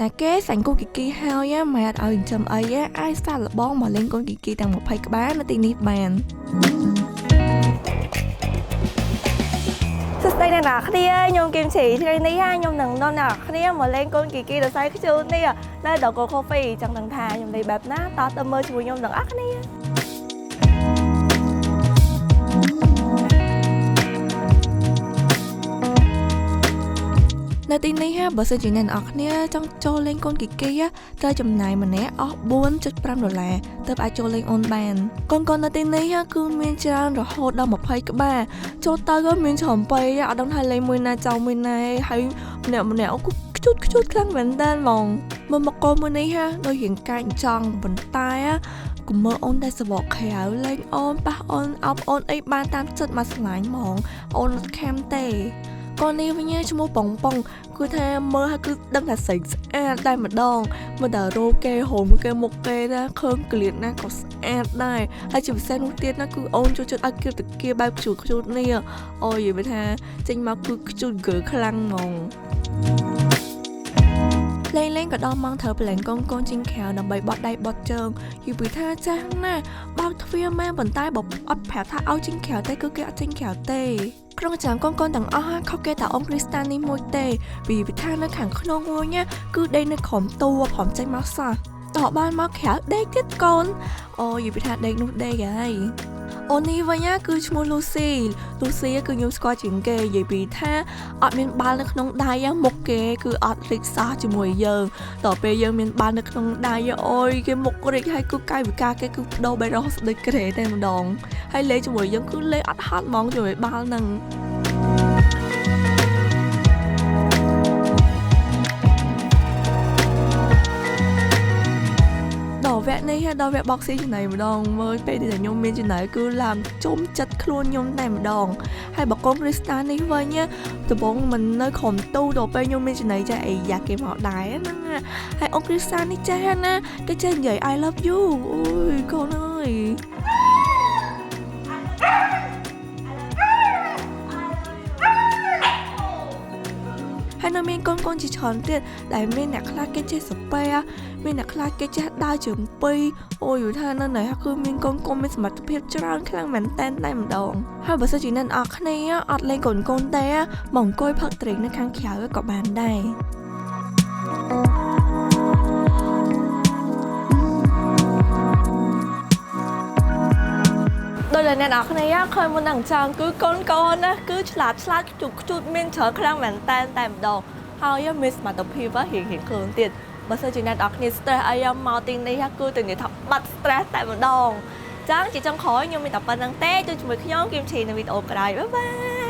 តែគេសាញ់គូគីគីហើយម៉ែអត់ឲ្យចាំអីអាចសាក់លបងមកលេងកូនគីគីទាំង20ក្បាលនៅទីនេះបានសួស្តីអ្នកនរគ្នាខ្ញុំគឹមឈីថ្ងៃនេះខ្ញុំនឹងនាំអ្នកនរគ្នាមកលេងកូនគីគីដ៏សៃខ្ជូតនេះនៅដល់កូ Coffee ចង់ដឹងថាខ្ញុំលេងបែបណាតើទៅមើលជាមួយខ្ញុំទាំងអស់គ្នានៅទីនេះបើសិនជាអ្នកនរគ្នាចង់ចូលលេងកូនគីគីត្រូវចំណាយម្នាក់អស់$4.5ទើបអាចចូលលេងអូនបានកូននៅទីនេះគឺមានច្រើនរហូតដល់20ក្បាលចូលទៅមានច្រើនពេកអត់ដឹងថាលេងមួយណាចោលមួយណាហើយម្នាក់គឺខ្ជូតខ្លាំងមែនតើហ្មងមកកូនមួយនេះដូចរៀងកាចចង់ប៉ុន្តែកុំមើលអូនតែសបកក្រៅលេងអូនប៉ះអូនអោបអូនអីបានតាមចិត្តមកស្លាញ់ហ្មងអូនអត់ខាំទេកូននេះវិញឈ្មោះប៉ុងគឺថាមើលហើយគឺដឹងថាស្អាតតែម្ដងមើលតែរោគេហូមគេមុខគេណាខើងក្លៀតណាក៏ស្អាតដែរហើយជាពិសេសនោះទៀតណាគឺអូនចូលចិត្តឲ្យគៀបតាគៀបែបខ្ជូតនេះអូយនិយាយថាចេញមកគឺខ្ជូតហ្គឺខ្លាំងហ្មងលេងក៏ដល់ម៉ោងត្រូវប្រឡែងកូនជីងខៅដើម្បីបត់ដៃបត់ជើងយីពីថាចាស់ណាបើកទ្វារមែនប៉ុន្តែបើអត់ប្រាប់ថាឲ្យជីងខៅទេគឺគេអត់ជីងខៅទេក្នុងចាំកូនទាំងអស់ខុសគេតែអ៊ំគ្រីស្តានេះមួយទេពីវិធាននៅខាងក្នុងវិញគឺដេកនៅក្រោមតួព្រមចេញមកសោះតោះបានមកក្រៅដេកទៀតកូនអូយវិធានដេកនោះដេកហើយអូននេះវិញគឺឈ្មោះលូស៊ីគឺខ្ញុំស្គាល់ជាងគេនិយាយពីថាអត់មានបាល់នៅក្នុងដៃមុខគេគឺអត់រីកសាជាមួយយើងតទៅពេលយើងមានបាល់នៅក្នុងដៃអូយគេមុខរីកហើយគឺកាយវិការគេគឺបដូរបែររស់ស្ដេចក្រេតែម្ដងហើយលេងជាមួយយើងគឺលេងអត់ហត់ហ្មងជាមួយបាល់ហ្នឹងវគ្គនេះដល់វគ្គបកស៊ីចំណៃម្ដងមើលពេលដែលខ្ញុំមានចំណៃគឺឡើងជុំចិត្តខ្លួនខ្ញុំតែម្ដងហើយបកូនគ្រីស្តានេះវិញដំបងមិននៅក្រុមទូដល់ពេលខ្ញុំមានចំណៃចាអីយ៉ាគេមកដែរហ្នឹងហើយអូនគ្រីស្តានេះចាណាគេចេះនិយាយ I love you អូយកូនអើយហើយនៅមានកូនជាច្រើនទៀតដែលមានអ្នកខ្លះគេចេះសាប៉ែមានអ្នកខ្លះគេចេះដើរជើងពីរអូយថានៅណែគឺមានកូនមានសមត្ថភាពច្រើនខ្លាំងមែនតែម្ដងហើយបើសិនជាអ្នកនរគ្នាអត់លេងកូនទេមកអង្គុយផឹកត្រេកនៅខាងក្រៅក៏បានដែរដោយអ្នកនរគ្នាឃើញមុននឹងចង់គឺកូនណាគឺឆ្លាតខ្ជូតមានច្រើនខ្លាំងមែនតែម្ដងហើយមានសមត្ថភាពរៀងខ្លួនទៀតបើសិនជាអ្នកនរគ្នា stress អីមកទីនេះគឺទៅនិយាយថាបាត់ stress តែម្ដងចឹងជាចុងក្រោយខ្ញុំមានតែប៉ុណ្្នឹងទេជួយជាមួយខ្ញុំគឹមឈីនៅវីដេអូក្រោយបាយ